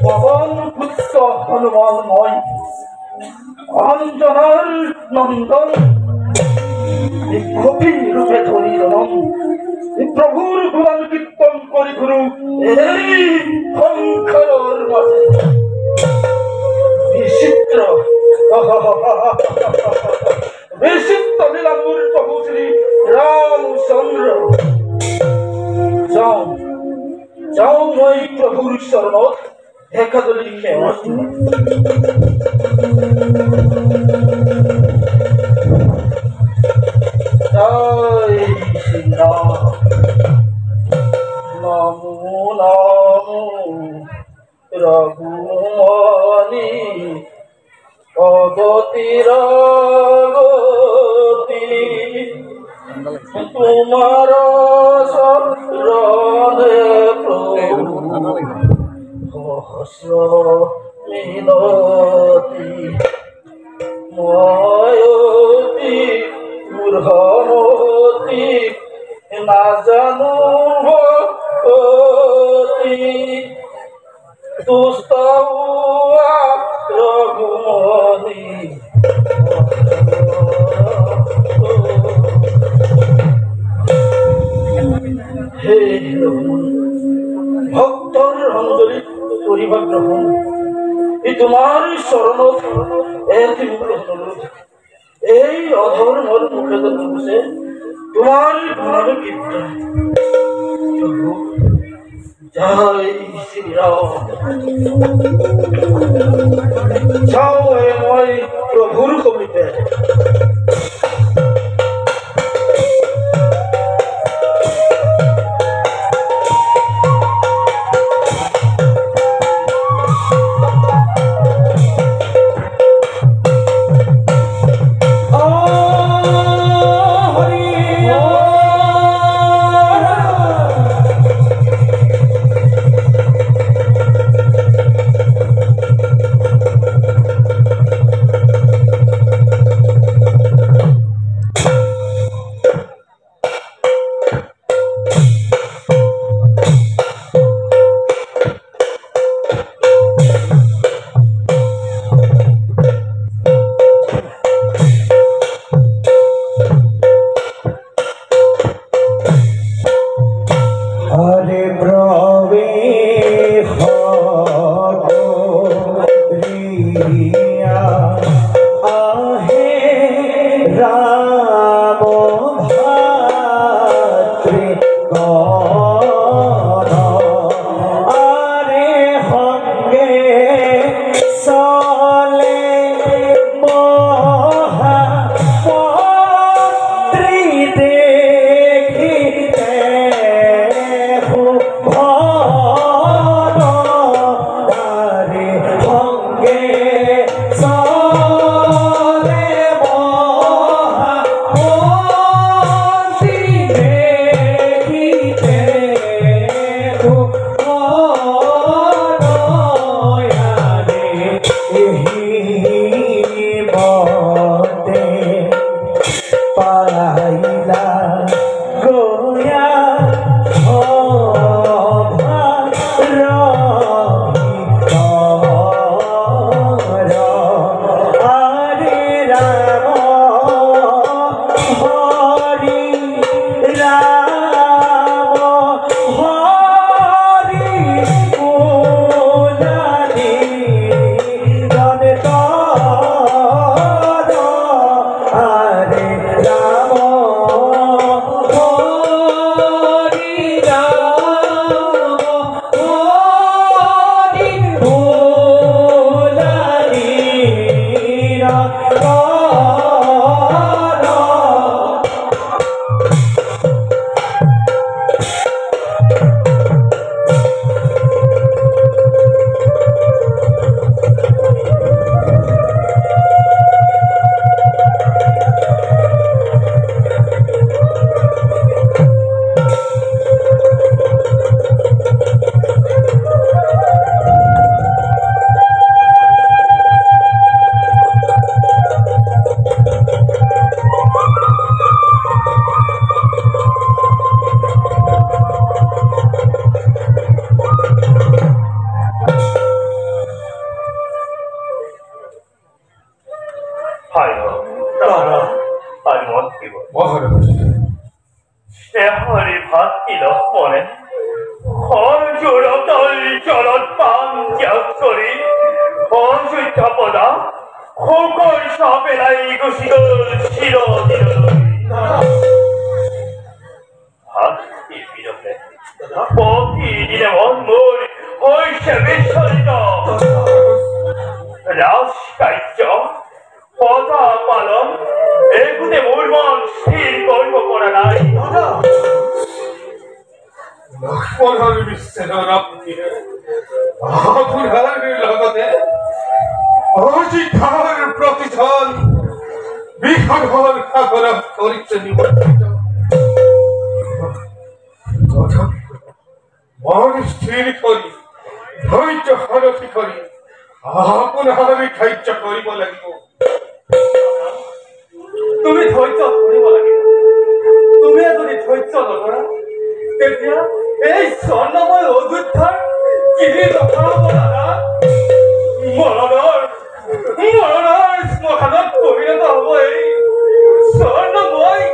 পবন পুত্র হনুমানময় অঞ্জনার নন্দন কপিল রূপে ধরি রমন প্রভুর গুণ কীর্তন করি গুরু এই সংসারের মাঝে বিচিত্র বিচিত্র লীলামূর প্রভু শ্রী রামচন্দ্র যাও যাও মই প্রভুর শরণত একাদলি ক্ষেমত জয় শ্রীরাম নমো নমো রঘুমনি অগতির গতি তোমার শরণে প্রভু মিনতি ময়তি মূঢ়মতি না জানো ভক্তি দুষ্ট রঘুমনি হে ভক্তর অঞ্জলি করিবা গ্রহণ এই তোমার শরণ এই অধর্মর মুখে বসে তোমার গুণ কীর্তন জয় শ্রীরাম যাও মই প্রভুর কবিতে Yeah. হরি ভাতি লক্ষ্মণে অর্জুন অতল চলত পান ত্যাগ করে অযোধ্যাপদা খোকর সাপেলাই ঘোষিত ছিল ভাতি বিরহে প্রতিদিনে মন মোর হইছে বিস্ফোরিত রাস কার্য পদা পালন এগুতে মোর মন স্থির করব করা নাই লক্ষ্মণৰ বিশ্বেৰ আপনিয়ে আপোনাৰ লগতে অযোধ্যাৰ প্ৰতিজন বিহাৰৰ সাগৰত কৰিছে নিমন্ত্ৰিত মন স্থিৰ কৰি ধৈৰ্য সাৰথি কৰি আপোনাৰ কাৰ্য কৰিব লাগিব তুমি ধৈৰ্য ধৰিব লাগিব তুমি যদি ধৈৰ্য নধৰা তেতিয়া এই স্বৰ্ণময় অযোধ্যাৰ কিনি নকৰাব দাদা মৰণৰ শ্মশানত পৰিণত হ'ব এই স্বৰ্ণময়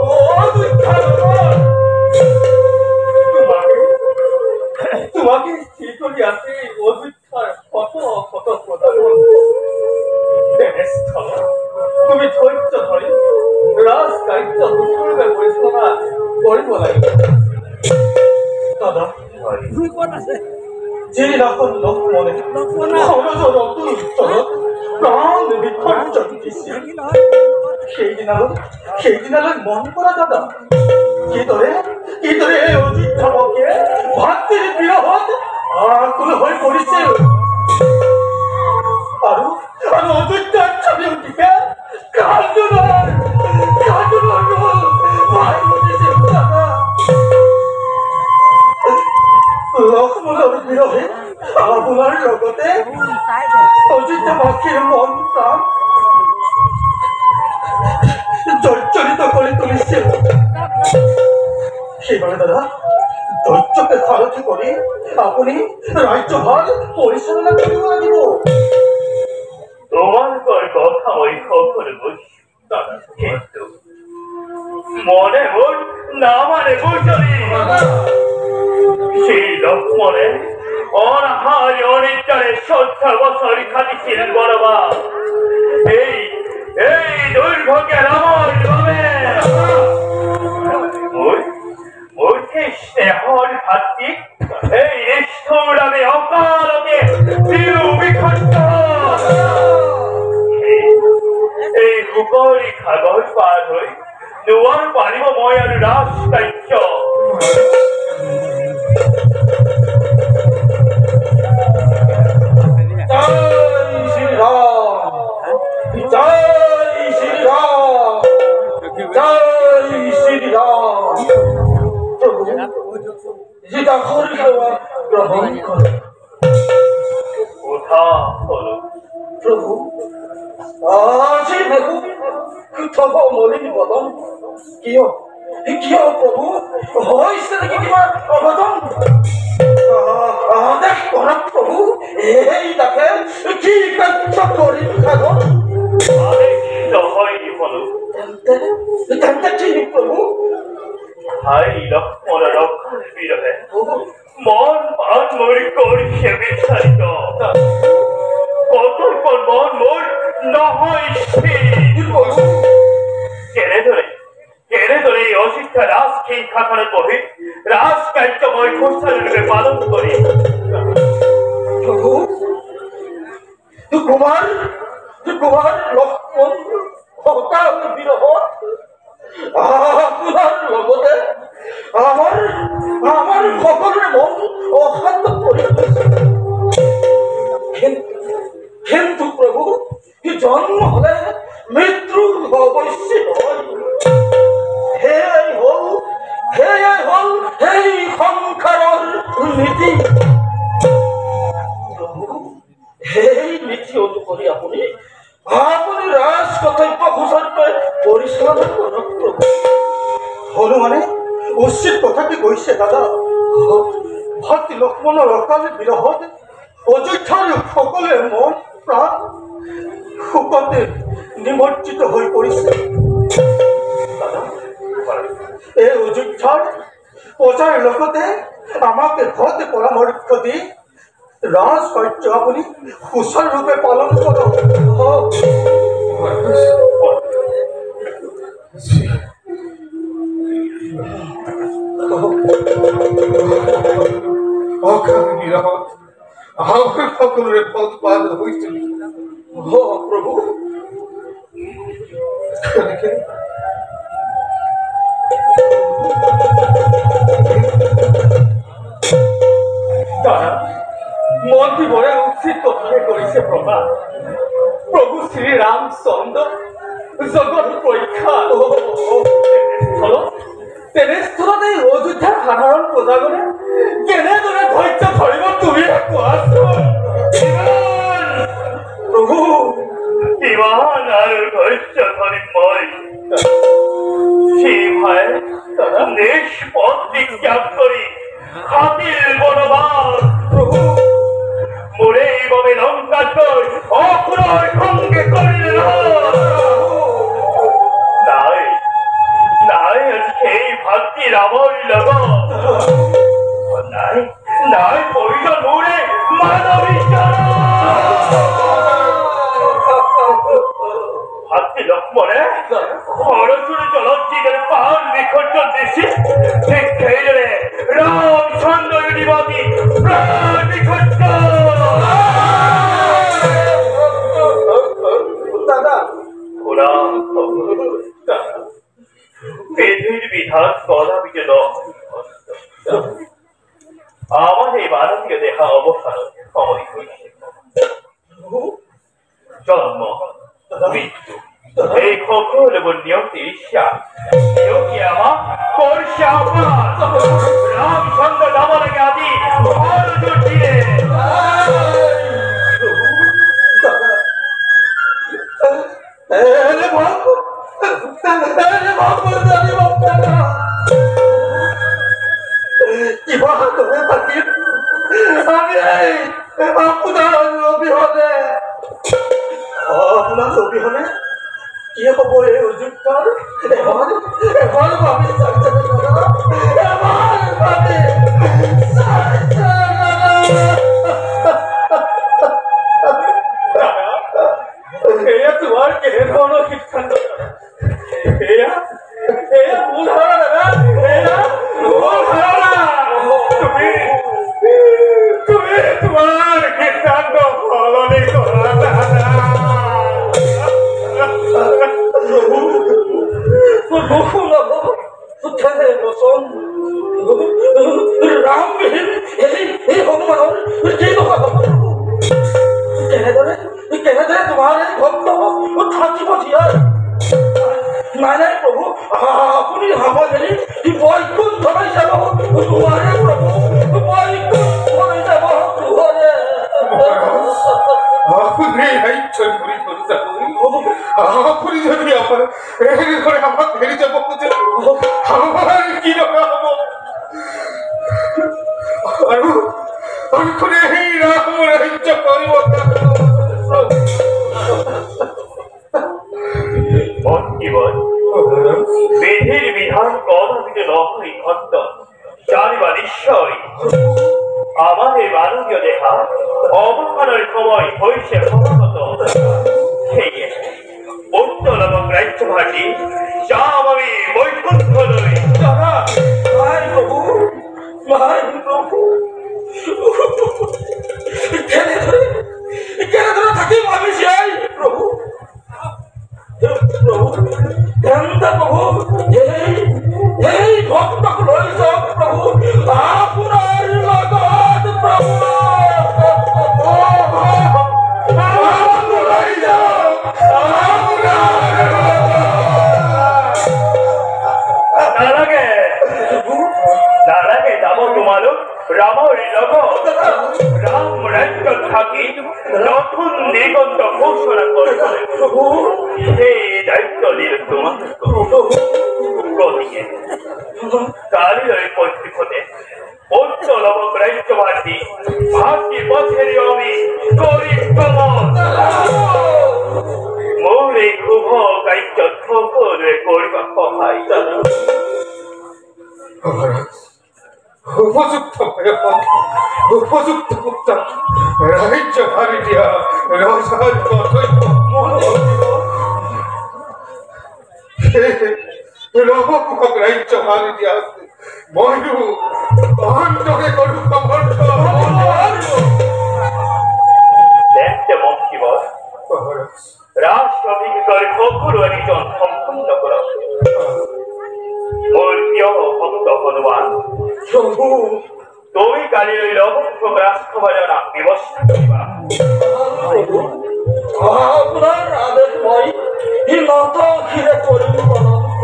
অযোধ্যা তোমাকে স্থিৰ কৰি আছে অযোধ্যাৰ শত শত প্ৰজাজন তেনেস্থলত তুমি ধৈৰ্য ধৰি ৰাজ কাৰ্য সুচাৰুৰূপে পৰিচালনা কৰিব লাগিব দাদা যিদিনাখন লক্ষ্মণে সৰজৰ অতুল উত্তৰত প্ৰাণ বিসৰ্জন দিছিল সেইদিনালৈ মন কৰা দাদা কিদৰে এই অযোধ্যাবাসীয়ে ভাতৃৰ বিৰহত আকুল হৈ পৰিছিল আৰু অযোধ্যাৰ ছবি উঠিছে কান্দোনৰ ভাই উঠিছিল দাদা লক্ষ্মণৰ বিৰহে আপোনাৰ লগতে অযোধ্যাবাসীৰ মন প্ৰাণ জৰ্জৰিত কৰি তুলিছিল সেইবাবে দাদা ধৈৰ্যকে সাৰথি কৰি আপুনি ৰাজ্যভাৰ পৰিচালনা কৰিব লাগিব তোমালোকৰ কথা মই সকলো বুঝি কিন্তু মনে মোৰ নামানে বুঝলি সেই লক্ষ্মণে অনাহারে অনিদ্রারে 70 বছর খাটিছিলেন বড়বা এই দুর্ভোগের আমার ভাবে মূর্তি স্নেহর ভাতৃ এই নিষ্ঠুর আমি অকালকে বিখণ্ড এই হুকরি খাগর পার হই নোয়ার পারিব মই আর রাস কার্য প্রভু আজি দেখো থব মলিন বদন কিয় প্রভু হৈছে নেকি কিবা অঘটন আদেশ কৰক প্ৰভু এই তাকে কি কাৰ্য কৰিম সাধন আদেশ হয়নি বলো তেন্তে কি প্ৰভু ভাই লক্ষ্মণ রক্ষণ বিরহে মন প্রাণ মোর করছে বিস্তারিত কতক্ষণ মন মোর নহয় কেনে ধরে এই অশিক্ষা রাজ খেয়ে খাখানে বহে রাজ কার্যময় ঘোষণা পালন করি প্রভু কুমার লক্ষ্মণ অকাল বিরহ আপনার লগতে আমার সকলের মন অশান্ত করে কিন্তু প্রভু জন্ম হলে মৃত্যু অবশ্যই নয় সেয়াই হল সেই সংসাৰৰ নীতি প্ৰভু সেই নীতি অনুসৰি আপুনি ৰাজ কৰ্তব্য সুচাৰুৰূপে পৰিচালনা কৰক প্ৰভু হনুমানে উচিত কথাটি কৈছে দাদা ভাতৃ লক্ষ্মণৰ অকাল বিৰহত অযোধ্যাৰ সকলোৱে মন প্ৰাণ শোকতে নিমজ্জিত হৈ পৰিছে দাদা এই অযোধ্যার প্রজার লোকতে আমাকে ঘতে পরামর্শ দি রাজকার্য আপনি কুশল রূপে পালন করো। আমার সকলের পদ হইতে প্রভু তারা মন্ত্রী বলে উচিত কথায় করেছে প্রভা। প্রভু শ্রী রামচন্দ্র জগৎ পরীক্ষা তেনেস্থলতে অযোধ্যার সাধারণ প্রজাগণে কেনেদৰে ধৈৰ্য ধৰিব তুমি কোৱাচোন। প্ৰভু কিমান আৰু ধৈৰ্য ধৰিম মই। সেই ভাই নিষ্পত্তি ত্যাগ কৰি হাতীৰ বনবাস প্ৰভু মোৰে এইভাবে লঙ্কাতকৈ অসুৰৰ সঙ্গে কৰিলে নাই নাই সেই ভাতৃ ৰামৰ লগত নাই নাই প্ৰয়োজন মোৰে মানৱী ভাতৃ লক্ষ্মণে সৰচুৰি জলত যিদৰে পাহাৰ বিসৰ্জন দিছিল ঠিক সেইদৰে ৰামচন্দ্ৰ নিবাসী প্ৰাণ বিসৰ্জন। দাদা বিধির বিধান কদাপিত নয়। আমার এই মানবীয় দেখা অবস্থান অমনি হয়েছে। জন্ম মৃত্যু এই সকল নিয়মটি ঈর্ষা কি আমার করছে রামচন্দ্র নামকে আদি দিয়ে আপনার অবিহনে কি হব এই অযোধ্যার? এবার এবার ভাবি তোমার কেনে ধরনের সিদ্ধান্ত ভুল ধারণা দাদা ভুল ধারণা। তুমি তোমার সিদ্ধান্ত সলনি করা দাদা। রামবিহীন এই হনুমানৰ কি কেনেদৰে কেনেদৰে তোমাৰ এই ভক্ত থাকিব জীয়াই? নাই নাই প্ৰভু আপুনি সাৱধানী বৈকুণ্ঠলৈ যাব নোৱাৰে প্ৰভু, বৈকুণ্ঠলৈ যাব নোৱাৰে। আপনি রাজ্য ঘুরি করতে আপনি যদি আমার এই করে আমার ফেরি যাব আমার কি হব? আমি করে এই রাম রাজ্য করিব বিধির বিধান কদাপিত নয় ভক্ত জানিবা নিশ্চয়। আমার এই মানবীয় দেখা অবমানের সময় হয়েছে ক্রমাগত। উত্তর এবং রাজ্য ভাটি যা আমি বৈকুণ্ঠ নই। প্রভু প্রভু কেনেদৰে থাকিম আমি জীয়াই? প্ৰভু প্ৰভু প্ৰভু এই ভক্তক লৈ যাওক প্ৰভু আপোনাৰ লগত প্ৰভু নালাগে নালাগে যাব তোমালোক ৰামৰ লগত। ৰাম ৰাজ্য থাকি নতুন দিগন্ত ঘোষণা কৰিবলৈ সেই দায়িত্ব দিল তোমাক। গতিকে কালিলৈ পত্ৰিকতে উত্তৰ এবং ৰাজ্য ভাটি ভাটি বছৰে আমি গৰিব মোৰ এই শুভ কাৰ্যত সকলোৱে কৰিব সহায় জানো। মহাৰাজ উপযুক্ত উপযুক্ত মুক্তা ৰাজ্য ভাৰি দিয়া ৰসাৰ কৰ্তব্য ৰহমক ৰাজ্য ভাৰি দিয়া ময়ূৰ অন্তৰে কৰু তেন্তে মন্ত্ৰীবৰ ৰাষ্ট্ৰভিষেকৰ সকলো নিজন সম্পূৰ্ণ কৰক। মোৰ প্ৰিয় ভক্ত হনুমান, প্ৰভু তুমি কালিলৈ লবকুশ ৰাজসভাৰ নাম ব্যৱস্থা কৰিবা। আপনাৰ আদেশ মই ই নত ঘিৰে কৰিম অনন্ত।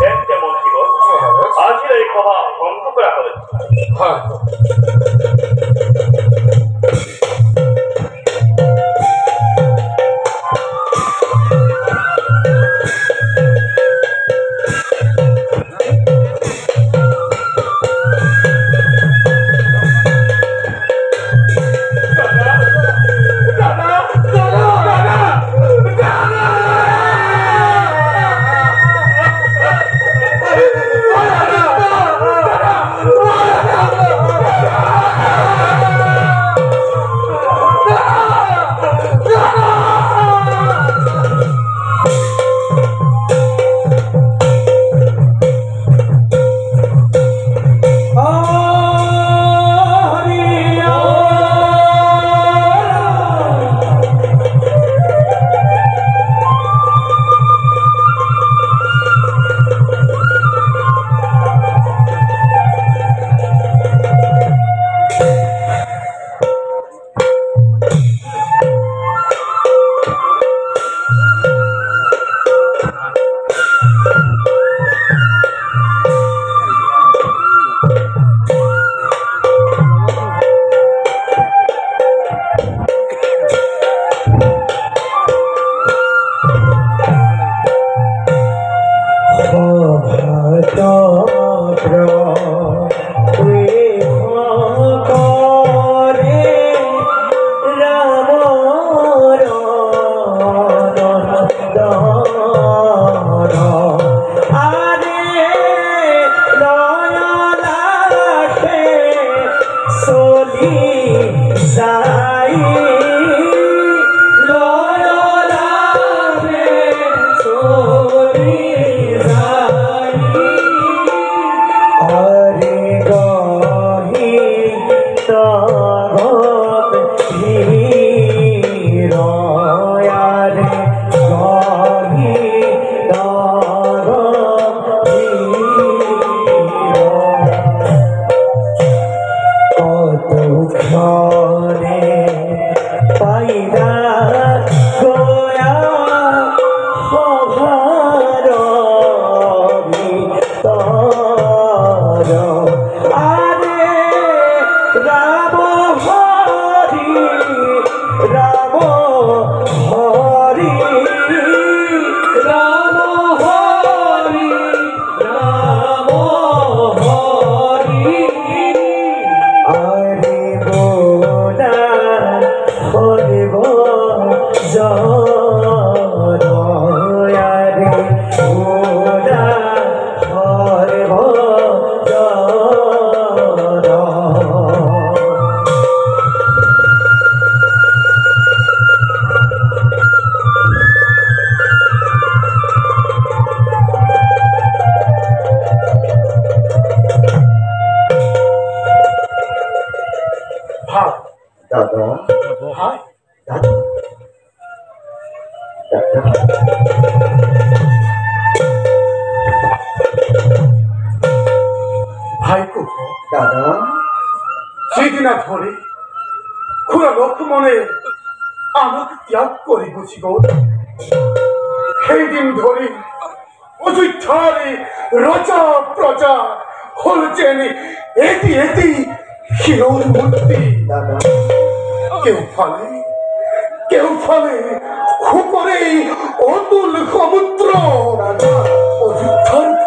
তেন্তে মন্ত্ৰীবৰ আজিৰ এই সভা ভংগ কৰা হ'ল।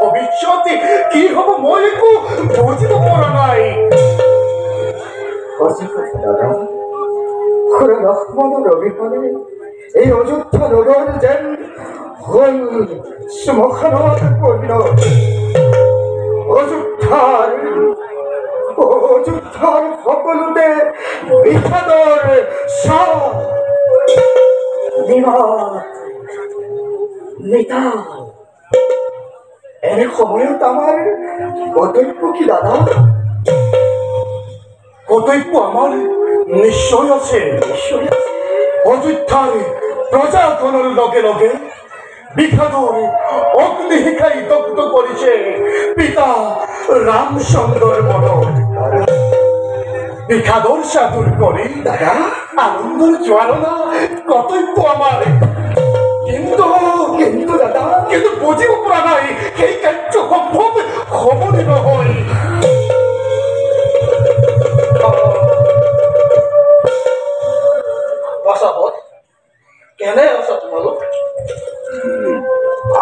ভবিষ্যতে কি হব মই একো বুঝিব পৰা নাই। লক্ষ্মণ অবিহনে এই অযোধ্যা নগৰ যেন হল শ্মশানত পৰিণত। অযোধ্যাৰ সকলোতে বিষাদৰ স্বৰ এনে সময়ত আমাৰ কৰ্তব্য কি দাদা? কর্তব্য আমার নিশ্চয় আছে। অযোধ্যার প্রজাগণের লগে লগে বিষাদর অগ্নিহিকাই দগ্ধ করেছে পিতা রামচন্দ্র বন। বিষাদর সাধুর করে দাদা আনন্দর জ্বালনা কর্তব্য আমার। কিন্তু কিন্তু দাদা কিন্তু বুঝিব পড়া নাই এই কার্য সম্ভব খবরে নহয়। বসাবত কেনে আছা তোমালোক?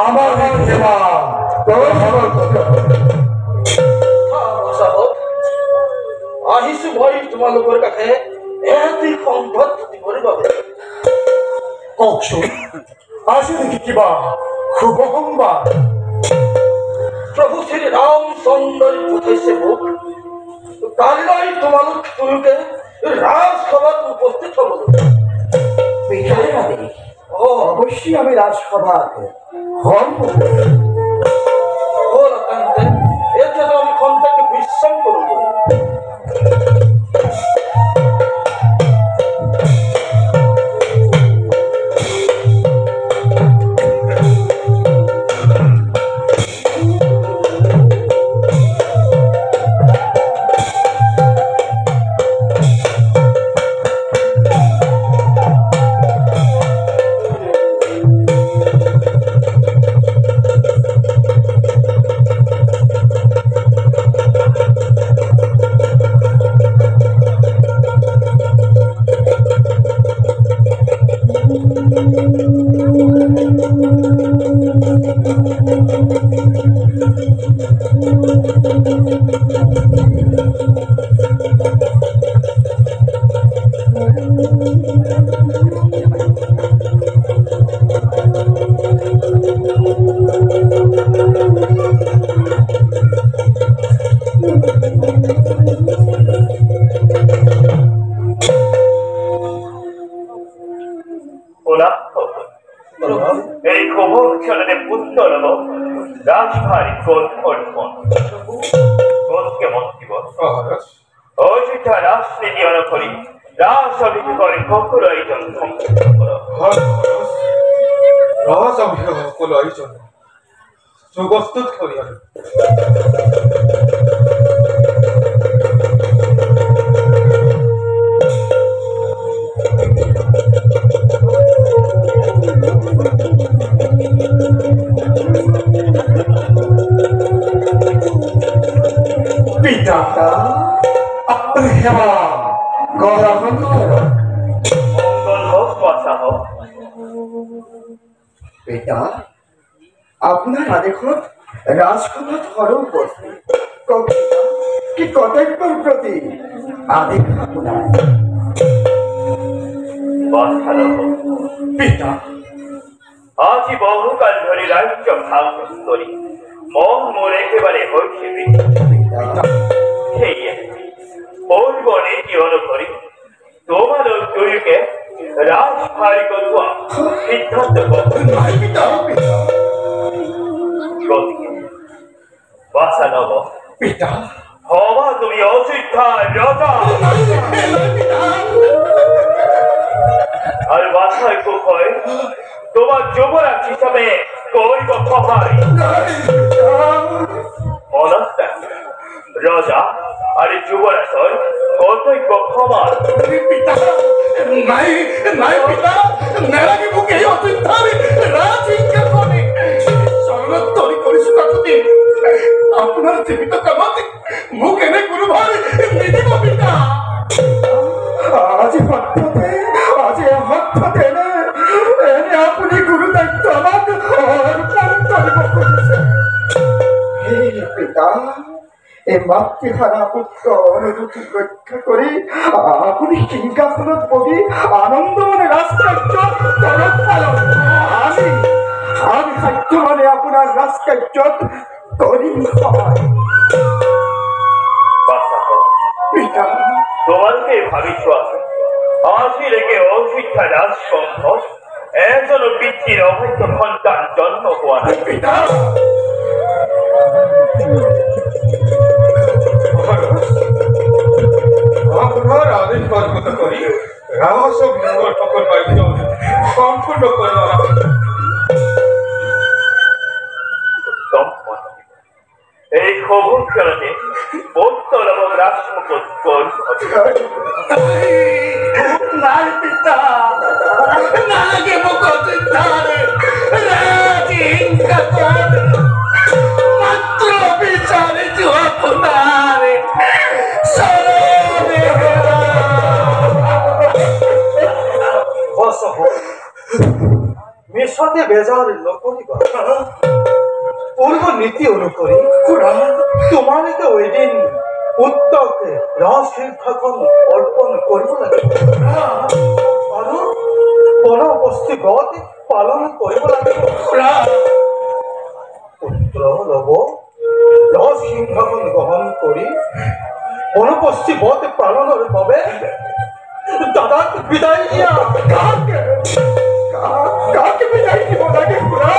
আমার সেবা বসাবত আহিছো মই তোমালোকৰ কাষে এটি সংবাদ দিবৰ বাবে। কওকচোন আছে নেকি কিবা শুভ সংবাদ? প্ৰভু শ্ৰী ৰামচন্দ্ৰই পঠাইছে মোক কালিলৈ তোমালোক দুয়োকে ৰাজসভাত উপস্থিত হ'বলৈ। অবশ্যই আমি ৰাজসভাত এতিয়া আমি খন্তেক বিশ্ৰাম কৰোঁ। এই খবর চলনে পুত্র রাজভারী কেমন দিব অযোধ্যা রাজনীতি অনুকরি রাজ অভিযোগের ককুর আয়োজন রাজ অভিযোগ আয়োজন সুপ্রস্তুত করিয়া পিতা আপনার সেবা গ্রহণ করুন। মঙ্গল হোক বাসা হোক। পিতা আপনার আদেশত রাজসভাত হৰ উপস্থিত কি কৰ্তব্যৰ প্ৰতি আদেশ আপোনাৰ? বাসা হোক। পিতা আজি বহুকাল ধরে রাজ্য শাসন করি মন মোর একেবারে হয়েছে সেই পূর্ব নীতি অনুকরি তোমার দুইকে রাজভারী করুয়া সিদ্ধান্ত নাই পিতা বাসা নব পিতা হবা তুমি অযোধ্যার রাজা আর বাসায় কোথায় তোমার যুবরাজ হিসাবে করিব সহায় মনস্তা রাজা আর যুবরাজর কর্তব্য সমান। পিতা নাই নাই পিতা নালাগে মোক এই অযোধ্যার রাজসিংহাসনে শরণার্থী কৰিছো কাকতি আপোনাৰ জীৱিত কামত মোক এনে কোনো ভাৰ নিদিব পিতা। আজি হঠাতে এনে আপুনি গুৰু দায়িত্ব আমাক অৰ্পণ কৰিব খুজিছে। হে পিতা এই মাতৃহারা পুত্র অনুরূপী রক্ষা করে আপনি সিংহাসনত বহি আনন্দ মনে রাজকার্য করত পালন। আমি সাধ্য মানে আপনার রাজকার্য করি পিতা। তোমাকে ভাবিছ আজি রেখে অশিক্ষা রাজসম্ভব এজন্য পিতৃর অবৈধ সন্তান জন্ম হওয়া নাই। পিতা আপনার আদেশ বর্গত করি রহস্য বিভাগ সকল বাক্য সম্পূর্ণ করা এই খবর কারণে বোধল এবং রাষ্ট্রপতি নাই পিতা নাগে মুখতে তারে রাজিঙ্কা করে মাত্র বিচারে জুয়া পুনারে সরে বস মিশতে বেজার নকরিবা পূর্ব নীতি অনুকরি তোমাকে ওই দিন পুত্রকে রাজশিক্ষাখন অর্পণ করিব লাগিব আৰু বনবস্তি গত পালন কৰিব লাগিব। পুত্ৰ লব ৰাজসিংহাসন গ্ৰহণ কৰি বনবস্তি গত পালনৰ বাবে দাদাক বিদায় দিয়া। কাকে বিদায় দিব লাগে খুড়া?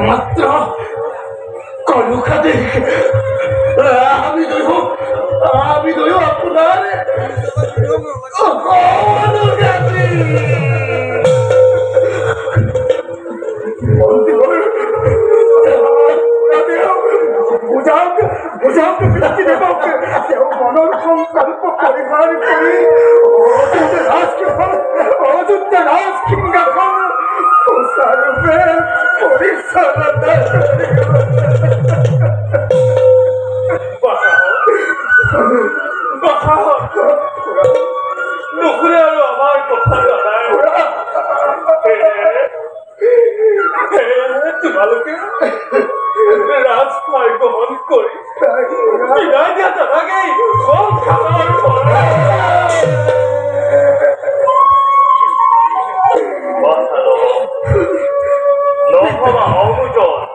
মাত্ৰ কলুকা দেখ আমি দইব আপনাৰ মনৰ সংকল্প পৰিহাৰ কৰি অযোধ্যা ৰাজসিংহাসন সুচাৰুৰূপে পৰিচালনা নুশুনে আৰু আমাৰ কথা জানাই তোমালোকে ৰাজপাই গ্ৰহণ কৰি বিদায় দিয়া নালাগেই নহবা অবুজন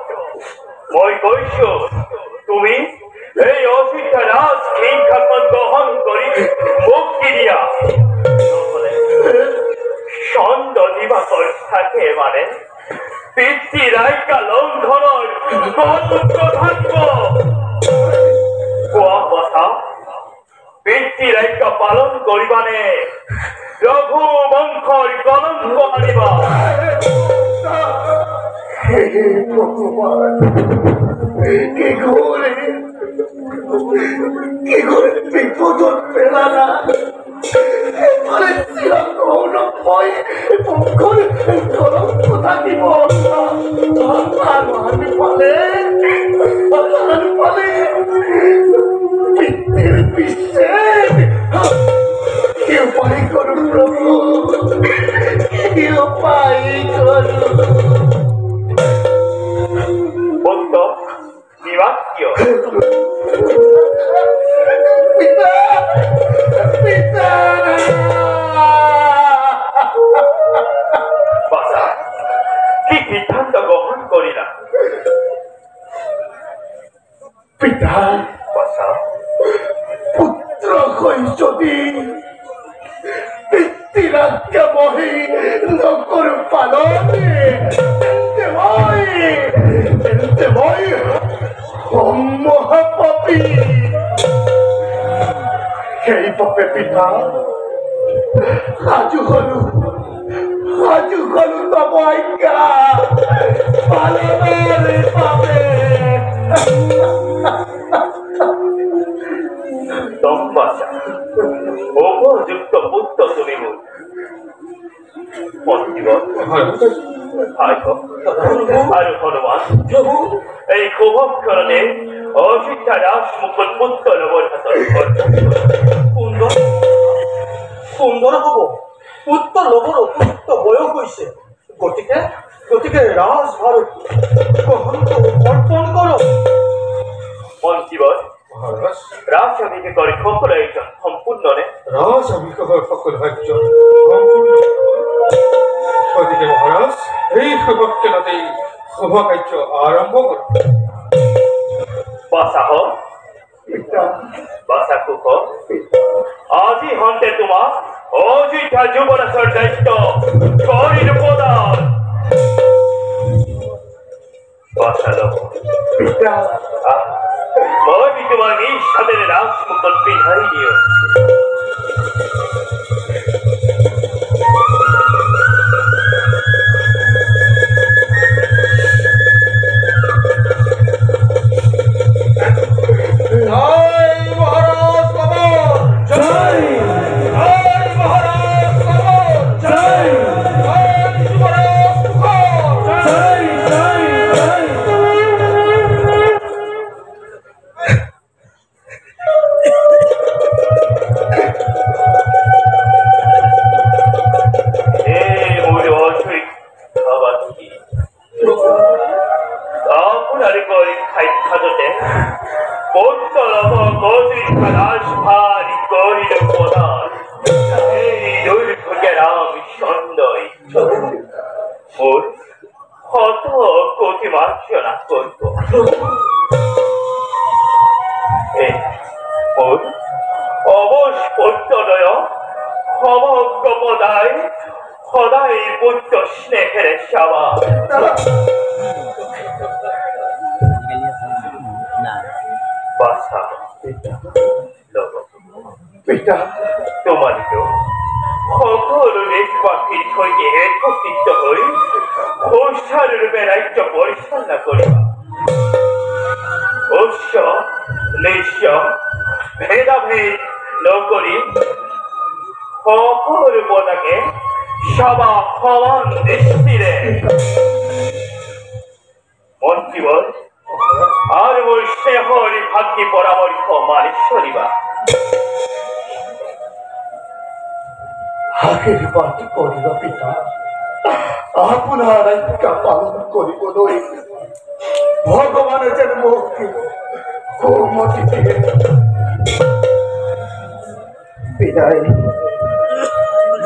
রঘু বংশর কলঙ্ক আনিবা। হে ভগবান, কি করে বিপদ পেলা না এবারে চিরকৌন ভয় পক্ষর কলঙ্ক থাকিব আমি ফলে পিতৃর বিশ্বে কি উপায় করুন প্রভু, কি উপায় করুন। পুত্র বিবাক্য পিতা পিতা বাসা কি সিদ্ধান্ত গ্রহণ করিলা? পিতা বাসা পুত্র হই যদি পিতৃরাজ্ঞা মহি নকর পালনে মহাপাপী সেই পাপে পিতা সাজু হলু তব আজ্ঞা পালনের পাবে। বাসা উপযুক্ত পুত্র তুমি আর হনুমান এই কুভক্ষণে অযোধ্যা রাসমুকুল পুত্র সুন্দর হব পুত্র লবর উপযুক্ত বয়স হয়েছে, গতিকে রাজভার অর্পণ করো। মন্ত্রীবর রাজসভাকে করে সকল আয়োজন সম্পূর্ণ নে রাজবিগ্রহের সকল ভাগ্য সম্পূর্ণ। ওদিকে মহারাজ এই শুভক্ষণতেই শুভকার্য আরম্ভ করো। বাসাহ বাসা কুক আজি হন্তে তোমার অযোধ্যা যুবরাজের দায়িত্ব করিল প্রদান। বাসা লব আমি তোমার নিজ সাথে রাজমুকুল পিধাই দিও। মন্ত্রীবর আর ওই স্নেহরি ভাগ্যে পরামর্শ মানিস করিবা। আগের বাটি করিল পিতা, আপনার আজ্ঞা পালন করিব নই। ভগবানের যেন মুক্তি কৌমতি বিদায়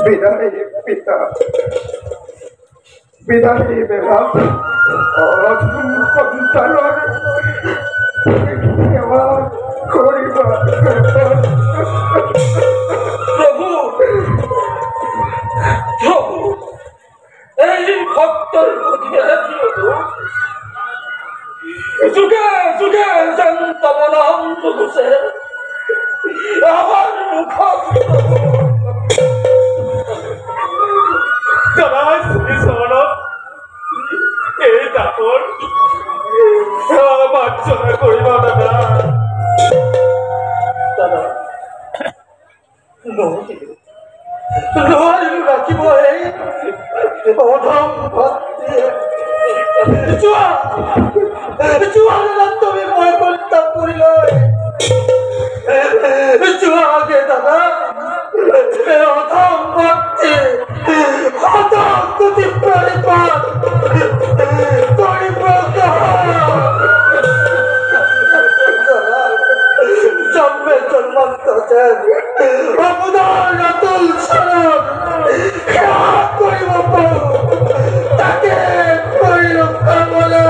বিদায় পিতা, বিদায় বেলা সন্তানের সেবা করিবা। প্রভু প্রভু এই ভক্তর যুগে যুগে শান্তমনাম ঘুষে আমার মুখ লোহারিল রাখিব এই অধম ভক্তি জুয়ার তুমি মই পরিত্যাগ করিল জুয়াকে দাদা অধম ভক্তি অধম তুতি প্রাণীপাত করিব জন্মে জন্মান্তর অবদান অতুল শরণ করিব তাকে করিল কামনা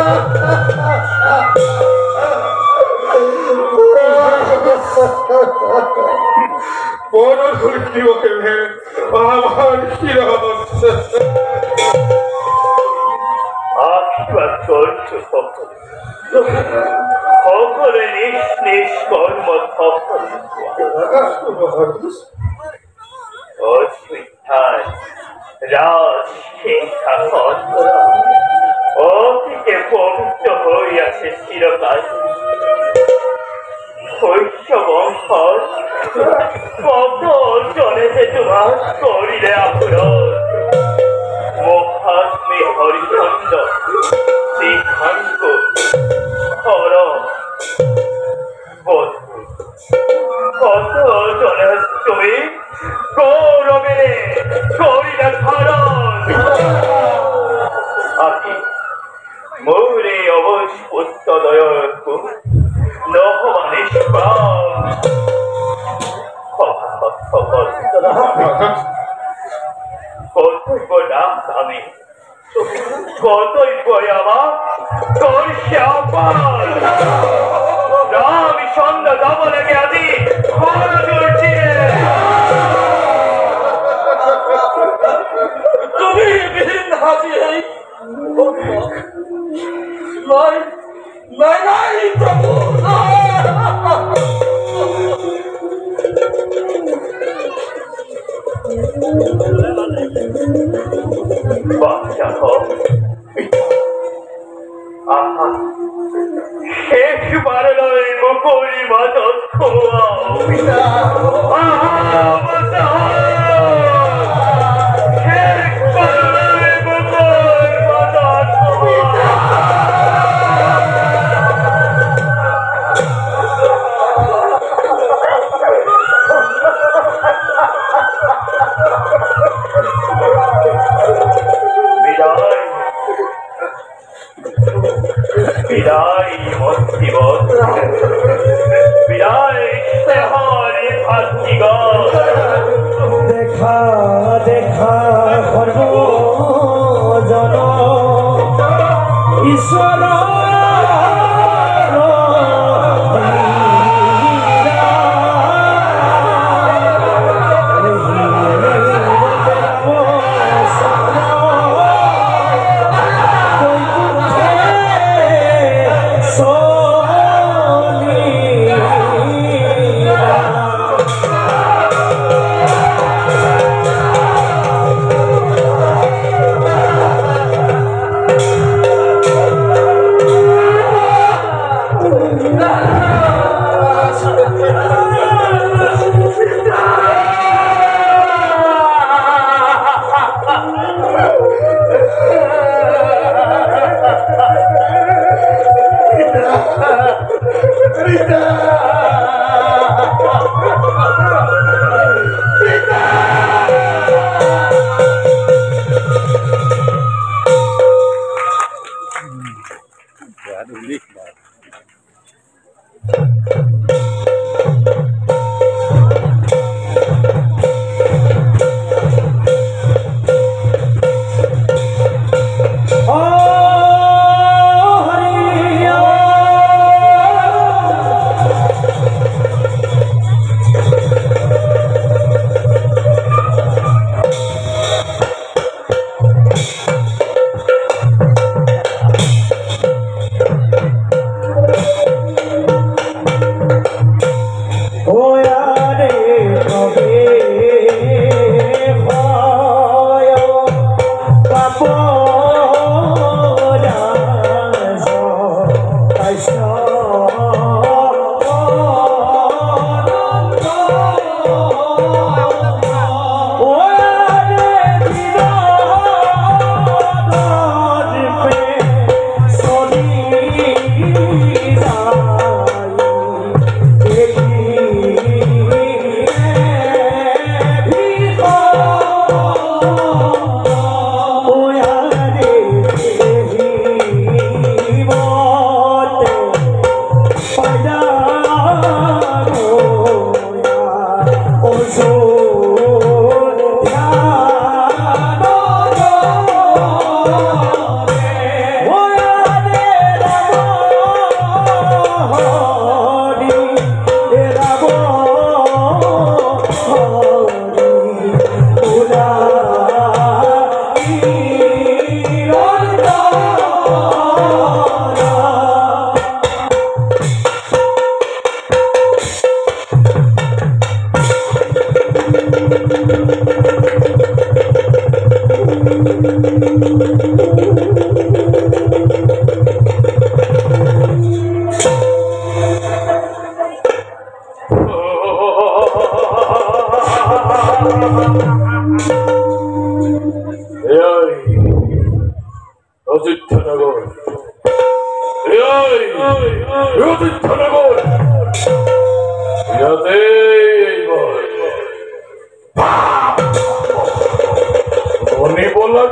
বড় দুঃখী হইলে আমার কিরণ আশীর্বাদ করছো সকলে সকলে নিঃ কর্ম সকলে অস্মিতায় রাজ সিংহাসন অতিকে পবিত্র হইয়াছে চিরকাল শৈশবঙ্কর কত অঞ্চলেতে তোমার করিলে আগ্রহ মহাত্মে হরিচন্দ শ্রীকান্ত হর কত জনে তুমি গৌরবে করিলে ধারণ আমি মৌরে অবস্পুত্তদয় নহমানিষ্পাম কতই নাম আমি কতই আমার করছে আপার রাম সন্ধ্যা দাম লাগে আদি খরা চলছে তুমি বিহীন হাসি এই নাই নাই নাই প্রভু বাচ্চা আহা শেষবার নয় মুকুরি মাদত খোয়াও আহা বাচ্চা শেষবার নয় মুকুরি মাদত বিদায় মস্তিবত বিদায় সেহারি ভাতৃগণ দেখা দেখা সর্বজন ঈশ্বর অযোধ্যানগর অযোধ্যানগর ইয়াতে মনে বলা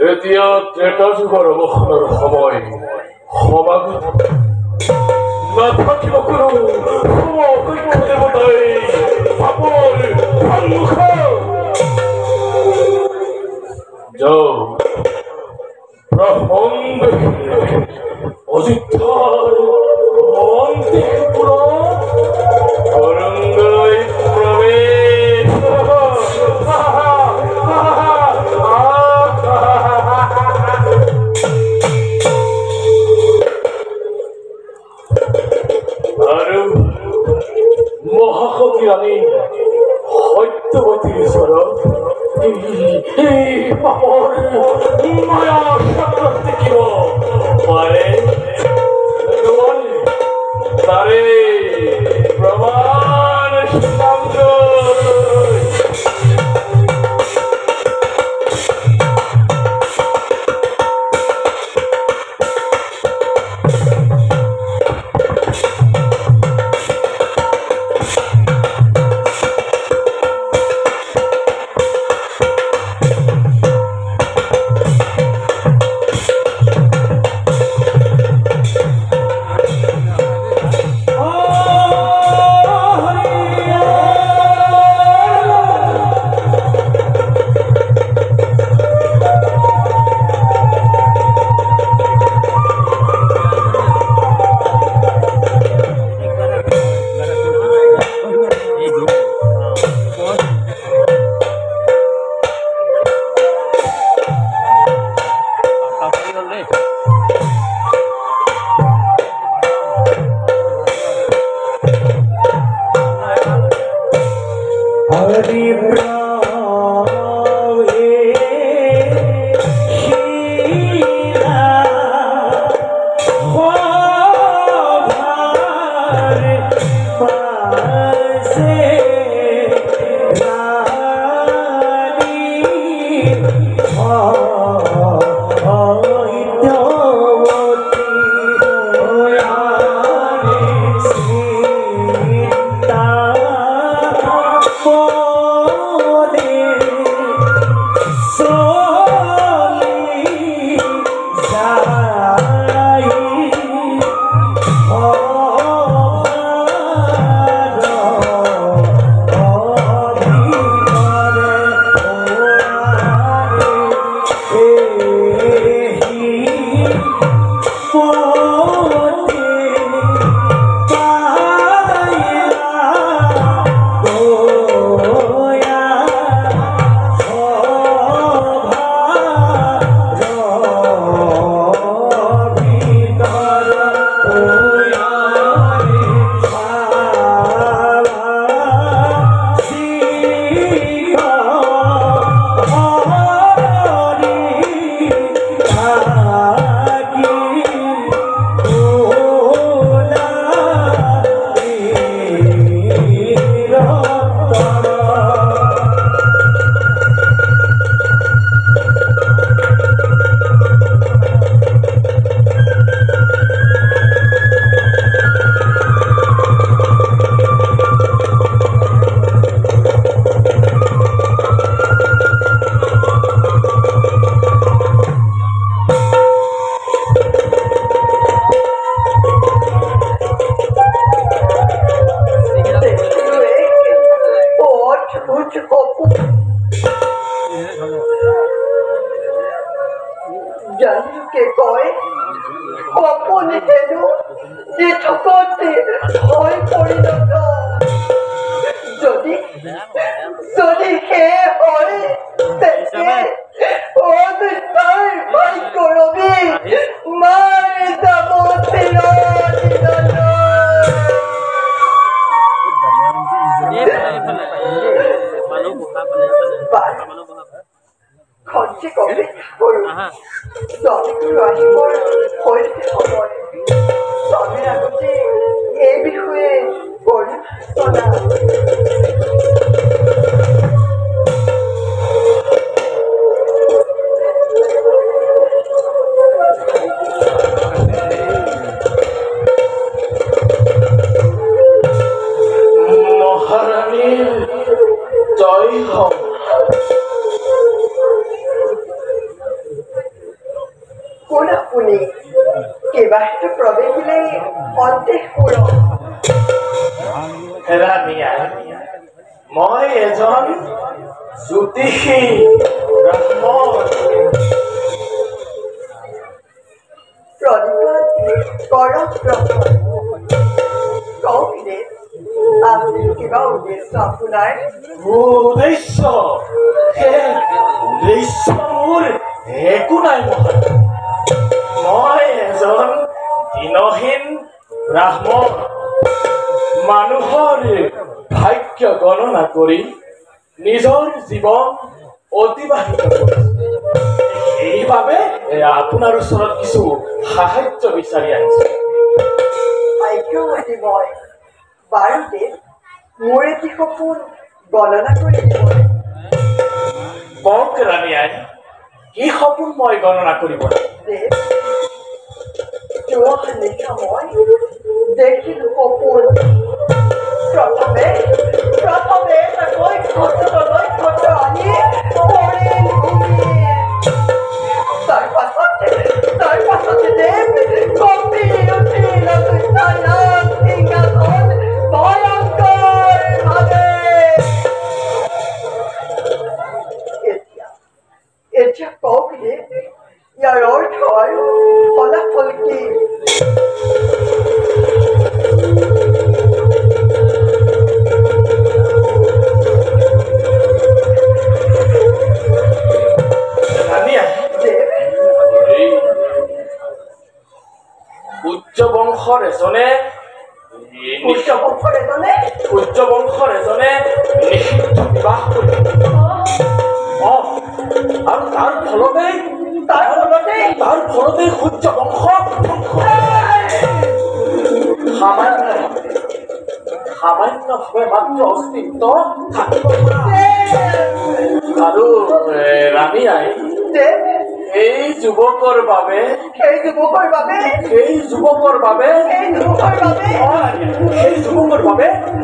এতিয়া ত্ৰেতা যুগৰ অৱসানৰ সময় সমাগত নাথাকিব কোনো সমকক্ষ দেৱতাই পাপৰ সন্মুখ যাও প্ৰসংগ অযোধ্যাৰ মন্দিৰপুৰত অৰংগৈ প্ৰৱেশ আৰু মহাসতী ৰাণী সত্যৱতীৰ ওচৰত এই পাপৰ মায়া চক্ৰত দেখিব পাৰে তাৰে প্ৰমাণ জানিকে কয় অপনি হেনো নিথকতে হৈ পৰিণত যদি যদি সেই হয় তেন্তে মার যাব খঞ্চে কবে করো স্বামীগুলো আসবার হয়েছে সময় স্বামীর আগতে এই বিষয়ে বলি শোনা মহারানীর জয় হোক। কোন আপুনি কেইবাটো প্ৰৱেশিলে অন্তেশ পুৰ ৰাণীয়া, মই এজন জ্যোতিষী ব্ৰাহ্মণ। প্ৰণিপাত কৰক ব্ৰহ্মণ কওকনে আজি কিবা উদ্দেশ্য আপোনাৰ উদ্দেশ্য মোৰ একো নাই মহাৰানী। মই এজন দিনহীন ব্ৰাহ্মণ। মানুহৰ ভাগ্য গণনা কৰি নিজৰ জীৱন অতিবাহিত কৰিছোঁ। সেইবাবে আপোনাৰ ওচৰত কিছু সাহায্য বিচাৰি আহিছোঁ। ভাগ্যৱতী মই বাৰু দেৱ মোৰ এটি সপোন গণনা কৰি দিব কওক ৰাণী আই, কি সপোন মই গণনা কৰিব দেৱ যোৱা নিশা মই দেখিলো সপোন প্ৰথমে তাকৈ ঘটলৈ ঘট আনি পৰিল ভূমিত তাৰ পাছতে দেৱ কঁপি উঠিল অতুলনাথ সিংহাসন ভয়ংকৰ ভাৱে এতিয়া কওক দেৱ ইয়াৰ অৰ্থ আৰু ফলাফল কি ৰাণী আই, সূৰ্য বংশৰ এজনে নিষিদ্ধ বিবাহ কৰি আৰু তাৰ ফলতে সূৰ্য বংশ সামান্যভাৱে মাত্ৰ অস্তিত্ব থাকিব আৰু ৰাণী আই, এই যুৱকৰ বাবে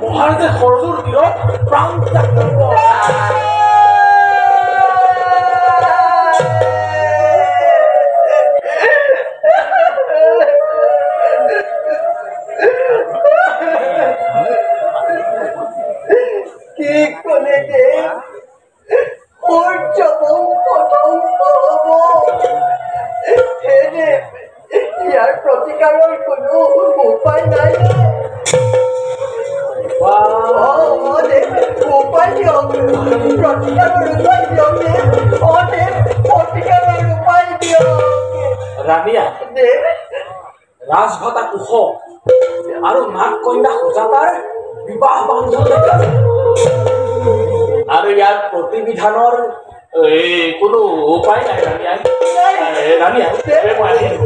মহাৰাজে সৰজুৰ তীৰত প্ৰাণ ত্যাগ কৰিব। কি ক'লে দেৱ সূৰ্য বংশ ধ্বংস হ'ব ইয়াৰ প্ৰতিকাৰৰ কোনো উপায় নাই উপায় দিয়ক প্ৰতিকাৰৰ উপায় দিয়ক ৰাণী আই, দেৱ ৰাজভাতা কুশ আৰু নাগ কন্যা সুজাতাৰ বিবাহ বান্ধোন আৰু ইয়াৰ প্ৰতিবিধানৰ কোনো উপায় নাই ৰাণী আই। ৰাণী আই, মই আহিলোঁ।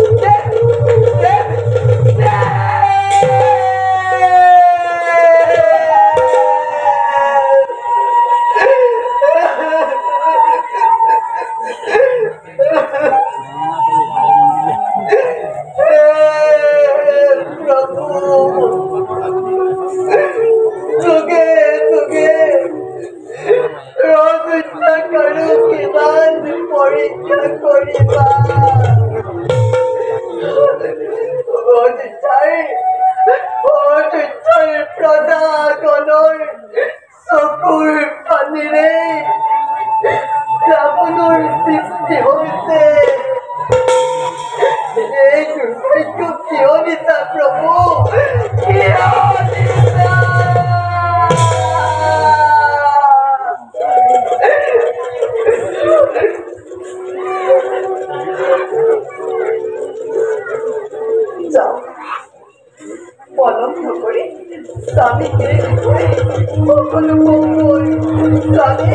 স্বামী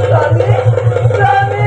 স্বামী স্বামী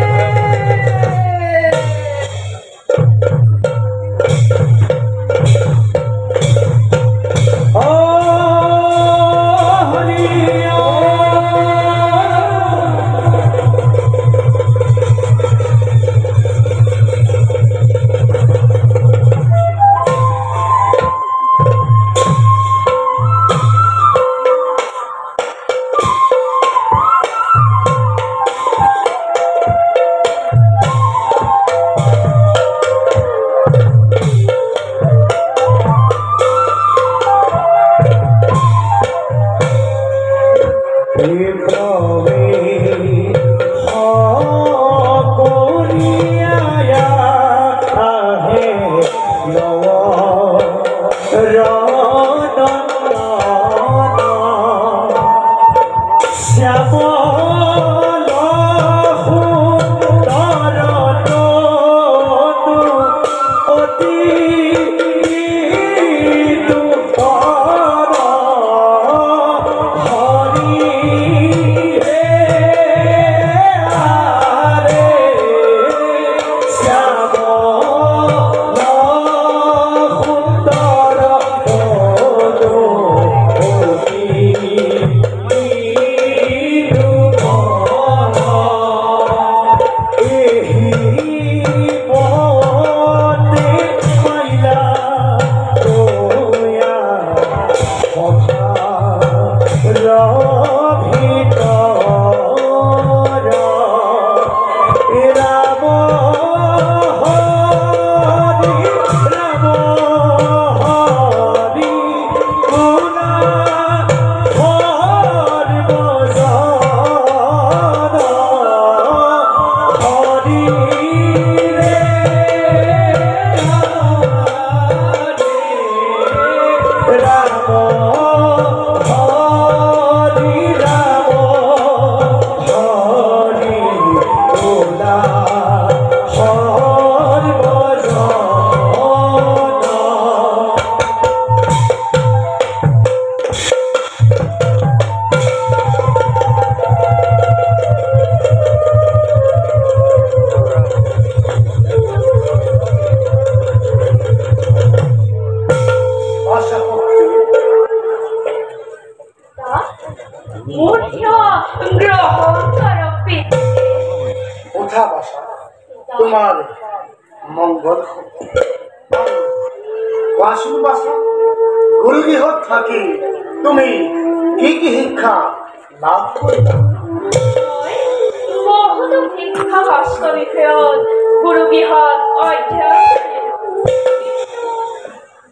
তোমার মঙ্গল বাসু বাসা গুরুগৃহ থাকি তুমি কি কি শিক্ষা লাভ কৰিলা? বহুতো শিক্ষা শাস্ত্ৰ বিষয়ত গুৰুগৃহত অধ্যয়ন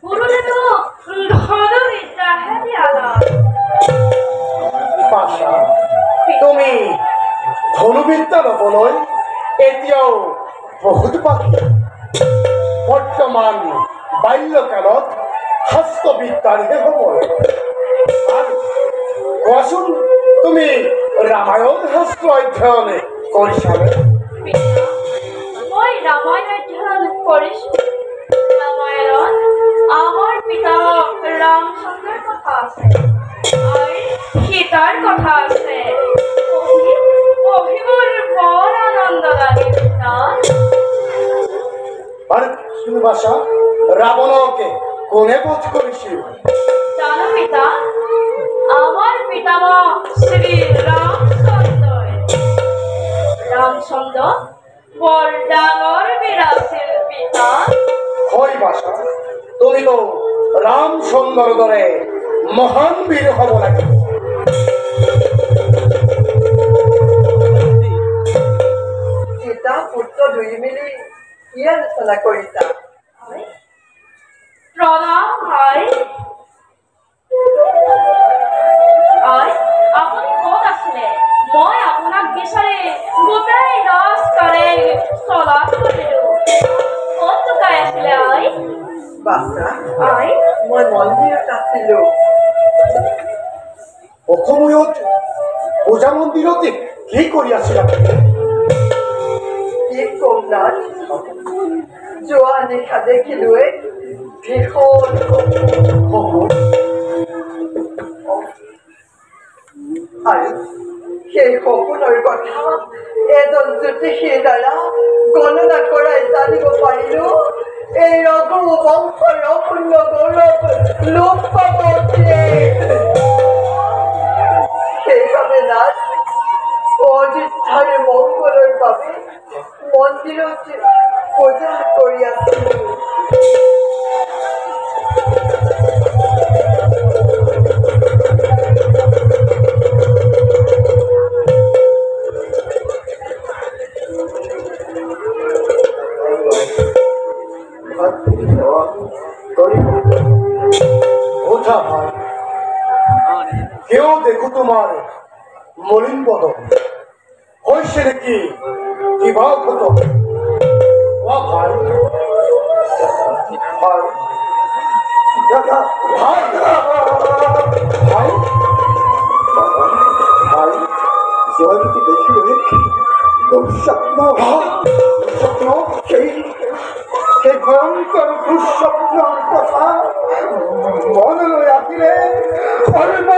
গুৰুদেৱক ধনবিদ্যাহে দিয়ালা। বাসা তুমি ধনুবিদ্যা ল'বলৈ এতিয়াও বহুত বাকী। বৰ্তমান বাল্যকালত হস্তবিদ্যাৰহে সময়। আৰু কোৱাচোন তুমি ৰামায়ণ শাস্ত্ৰ অধ্যয়ন কৰিছানে? মই ৰামায়ণ অধ্যয়ন কৰিছো। ৰামায়ণত আমাৰ পিতা ৰামচন্দ্ৰৰ কথা আছে আৰু সীতাৰ কথা আছে। পঢ়িবৰ বৰ আনন্দ লাগে। আৰু শুনো বাসা, ৰাৱণকে কোনে বধ কৰিছিল? জানো পিতা, আমাৰ পিতামহ শ্ৰী ৰামচন্দ্ৰ। ৰামচন্দ্ৰ বড় ডাঙৰ বীৰ আছিল পিতা। হয় বাসা, তুমি তো ৰামচন্দ্ৰৰ দৰে মহান বীৰ হ'ব লাগিব। পিতা পুত্ৰ দুই মিলি কি আলোচনা কৰিছা? প্ৰণাম ভাই। আপনি ক'ত আছিলে? মই আপোনাক বিচাৰি গোটেই ৰাস্তাৰে চলা কৰিলো। ক'ত লুকাই আছিলে আই? বাছা, আই মই মন্দিৰত আছিলো। অসময়ত পূজা মন্দিৰতে কি কৰি আছিলা? কি কম নাথ, যোৱা নিশা দেখিলোৱে ভীষণ আৰু সেই সপোনৰ কথা এজন জ্যোতিষীৰ দ্বাৰা গণনা কৰাই জানিব পাৰিলো এই ৰঘু বংশৰ অপূৰ্ণ গৌৰৱ লোপ পাব সেইবাবে নাথ অযোধ্যাৰ মংগলৰ বাবে মন্দিৰত পূজা কৰি আছিলো ওঠা ভাই কেউ দেখো তোমার মলিন বদন হয়েছে নাকি কিবা কত ভাই ভাই দাদা ভাই ভাই ভাই জয়ন্তী দেখিলে দুঃস্বপ্ন স্বপ্ন সেই ভয়ঙ্কর দুঃস্বপ্নর কথা মনলৈ আহিলে কর্ম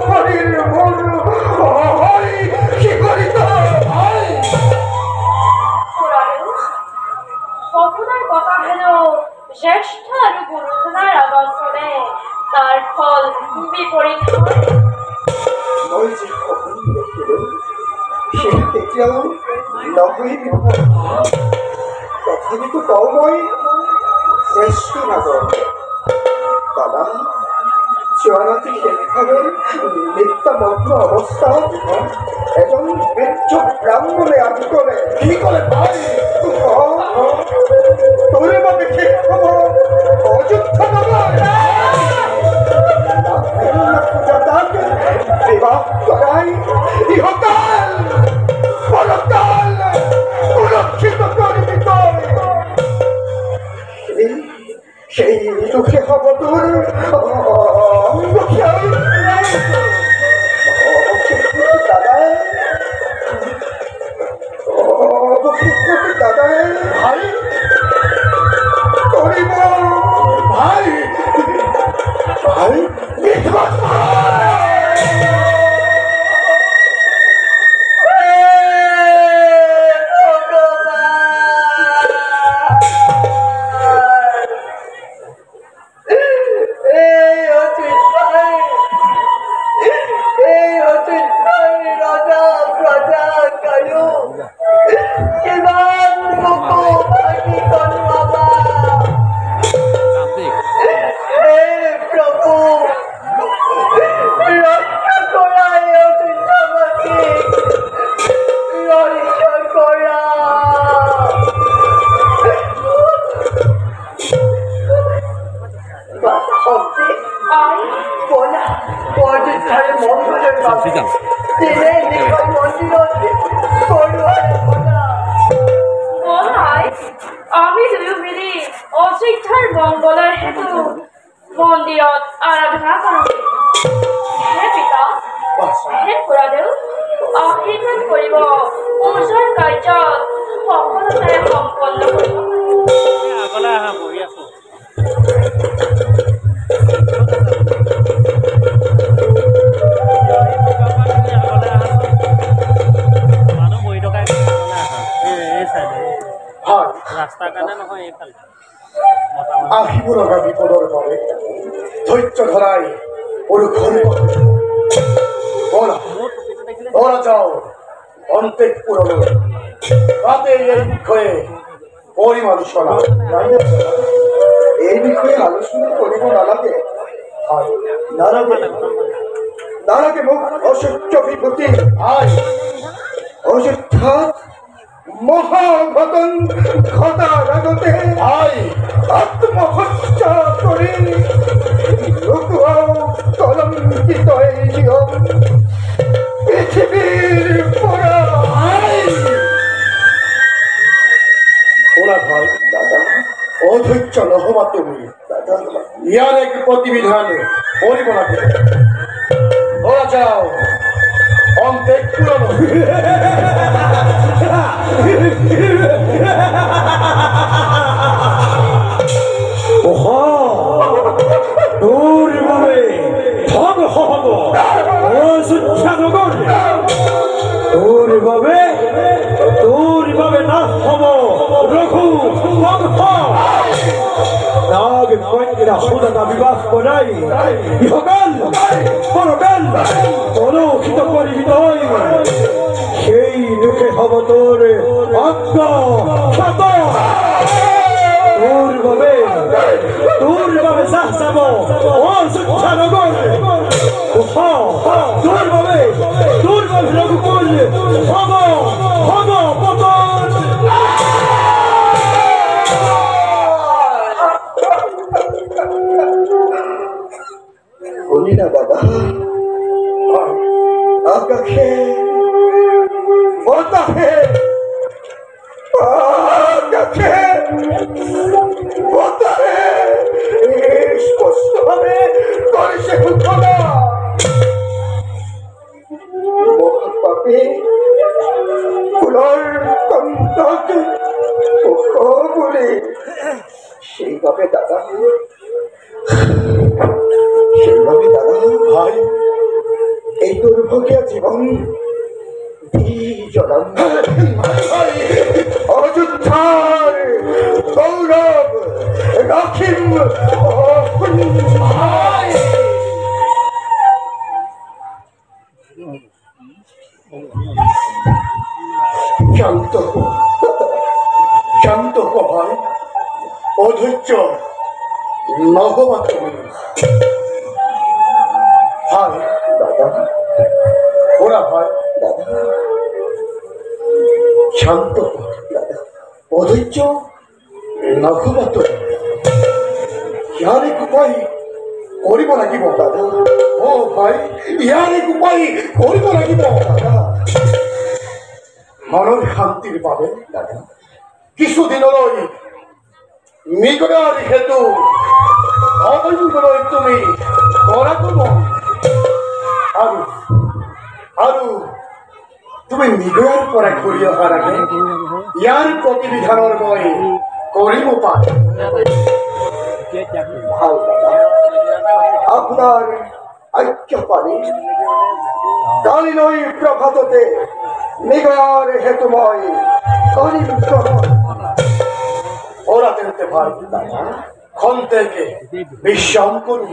হরির মন হরি কি করিত স্বপ্নের কথা হেন জ্যেষ্ঠ আৰু গুৰুজনাৰ আগত শুনে তাৰ ফল বিপৰীত হয় মই যে সপোন দেখিলো সেই কেতিয়াও নহয় বিফল তথাপিতো কওঁ মই শ্ৰেষ্ঠ নাগৰ দাদা যোৱা ৰাতি শেষভাগে নিত্যমগ্ন অৱস্থাত এজন বৃদ্ধ ব্ৰাহ্মণে আহি ক'লে কি ক'লে ভাই তোৰ বাবে শেষ হ'ব অযোধ্যা নগৰ বিবাহ কৰাই ইহকাল পৰকাল সুৰক্ষিত কৰিবি তই সেই দুখে হ'ব তোৰ দাদাই দাদাই ভাই কৰিব ভাই ভাই আমি দুয়ো মিলি অযোধ্যাৰ মংগলৰ হেতু মন্দিৰত আৰাধনা কৰোঁ হে পিতা হে খুৰাদেউ আশীৰ্বাদ কৰিব পূজাৰ কাৰ্যত সফলতাৰে সম্পন্ন কৰিব আগলৈ আহা বহি আছো ৰাস্তাৰ কাৰণে নহয় এইফালে আহিব লগা বিপদৰ বাবে ধৈৰ্য ধৰাই আৰু ঘৰে বলা যাও অন্তেপুৰলৈ তাতে এই বিষয়ে পৰিম আলোচনা এই বিষয়ে আলোচনা কৰিব নালাগে নালাগে নালাগে মোক অসহ্য বিভূতি অযোধ্যাত মহাঘটন ঘটার আগতে আত্মহত্যা করে কলঙ্কিত এই জীবন পৃথিবীর ওরা ভাই দাদা অধৈর্য নহবা তুমি দাদা ইয়ার এক প্রতিবিধান করিব না ওরা যাও অন্তেক পুরনো তোর বাবে ভগ হব অযোধ্যা নগর আমাকে কয়েকদিন সুদাতা বিবাহ করাই ইহকাল পরকাল অলৌকিত করিবি তই সেই দুঃখে হব তোর অজ্ঞ ক্ষত তোর ভাবে চাহ ও সুচ্ছা নগর তোর ভাবে রঘুকুল হব পতন শুনি না বাবা আকাশে বাতাসে আকাশে বাতাসে স্পষ্ট ভাবে করেছে ঘটনা মহাপাপে ফুলর কন্তকে বলে সেইভাবে দাদা ভাই এই দুর্ভোগিয়া জীবন অযোধ্যার গৌরব রাখিম শান্ত শান্ত ভাই অধৈর্য নগমা তুমি ভাই দাদা ওরা ভাই দাদা শান্ত দাদা অধৈর্য নগমা তুমি ইয়ার এক উপায় করিব লাগিব দাদা ও ভাই ইয়ার এক উপায় করিব লাগিব দাদা মনের শান্তির পাবে দাদা কিছুদিনলৈ মৃগয়াৰ হেতু অবৈধলৈ তুমি কৰাটো আৰু আৰু তুমি মৃগয়াৰ পৰা ঘূৰি অহাৰ আগে ইয়াৰ প্ৰতিবিধানৰ মই কৰিব পাৰোঁ ভাল দাদা আপনাৰ আজ্ঞা পানি কালিলৈ প্ৰভাততে মৃগয়াৰ হেতুময় কালী ওৰা তেমতে ভাই ক্ষণ থেকে বিশ্ৰাম কৰুন